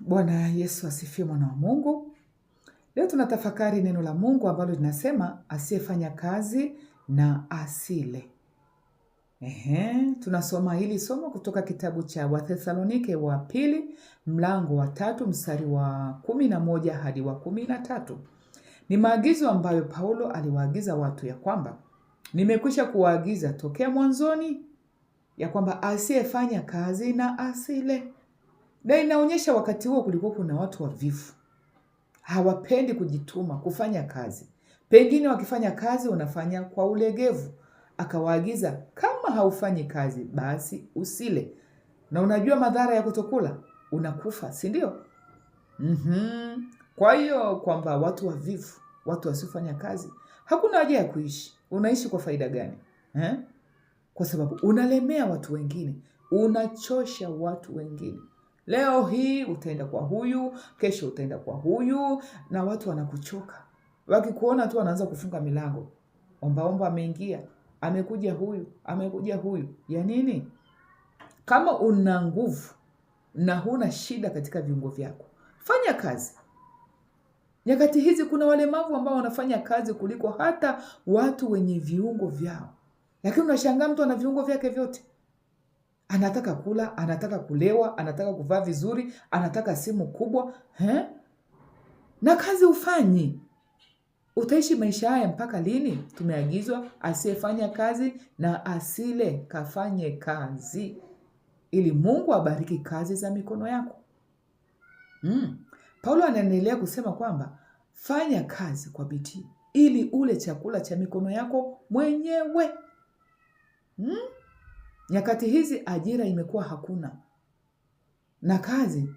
Bwana Yesu asifiwe, mwana wa Mungu. Leo tunatafakari neno la Mungu ambalo linasema asiyefanya kazi na asile. Tunasoma hili somo kutoka kitabu cha Wathesalonike wa pili, mlango wa 3 mstari wa 11 hadi wa 13. Ni maagizo ambayo Paulo aliwaagiza watu ya kwamba nimekwisha kuwaagiza tokea mwanzoni ya kwamba asiyefanya kazi na asile. Na inaonyesha wakati huo kulikuwa kuna watu wavivu. Hawapendi kujituma kufanya kazi. Pengine wakifanya kazi wanafanya kwa ulegevu. Akawaagiza kama haufanyi kazi basi usile. Na unajua madhara ya kutokula? Unakufa, si ndio? Kwa hiyo kwamba watu wavivu, watu wasiofanya kazi, hakuna haja ya kuishi. Unaishi kwa faida gani? Kwa sababu unalemea watu wengine, unachosha watu wengine. Leo hii utaenda kwa huyu, kesho utaenda kwa huyu, na watu wanakuchoka. Wakikuona tu wanaanza kufunga milango. Omba ameingia, amekuja huyu. Ya nini? Kama una nguvu na huna shida katika viungo vyako, fanya kazi. Nyakati hizi kuna walemavu ambao wanafanya kazi kuliko hata watu wenye viungo vyao. Lakini unashangaa mtu ana viungo vyake vyote. Anataka kula, anataka kulewa, anataka kuvaa vizuri, anataka simu kubwa. Na kazi ufanyi. Utaishi maisha haya mpaka lini? Tumeagizwa asiyefanya kazi na asile. Kafanye kazi ili Mungu abariki kazi za mikono yako. Paulo anaendelea kusema kwamba fanya kazi kwa bidii ili ule chakula cha mikono yako mwenyewe. Nyakati hizi ajira imekuwa hakuna. Na kazi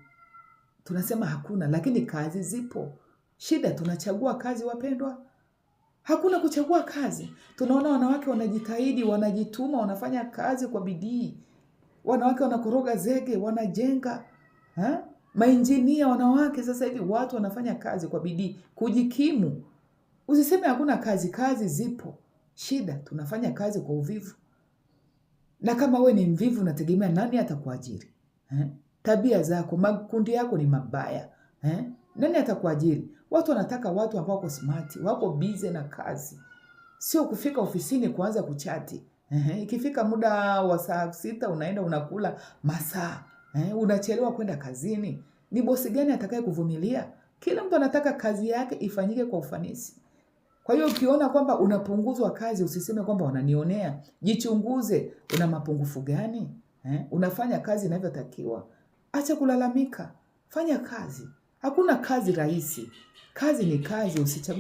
tunasema hakuna, lakini kazi zipo. Shida tunachagua kazi, wapendwa? Hakuna kuchagua kazi. Tunaona wanawake wanajitahidi, wanajituma, wanafanya kazi kwa bidii. Wanawake wanakoroga zege, wanajenga. Mainjinia wanawake sasa hivi, watu wanafanya kazi kwa bidii kujikimu. Usiseme hakuna kazi, kazi zipo. Shida tunafanya kazi kwa uvivu. Na kama we ni mvivu, unategemea nani atakuajiri? Tabia zako, makundi yako ni mabaya. Nani atakuajiri? Watu wanataka watu ambao wako smart, wako busy na kazi. Sio kufika ofisini kuanza kuchati. Ikifika muda wa saa 6 unaenda unakula masaa. Unachelewa kwenda kazini. Ni bosi gani atakaye kuvumilia? Kila mtu anataka kazi yake ifanyike kwa ufanisi. Kwa hiyo ukiona kwamba unapunguzwa kazi, usiseme kwamba wananionea. Jichunguze, una mapungufu gani? Unafanya kazi inavyotakiwa. Acha kulalamika. Fanya kazi. Hakuna kazi rahisi. Kazi ni kazi, usichague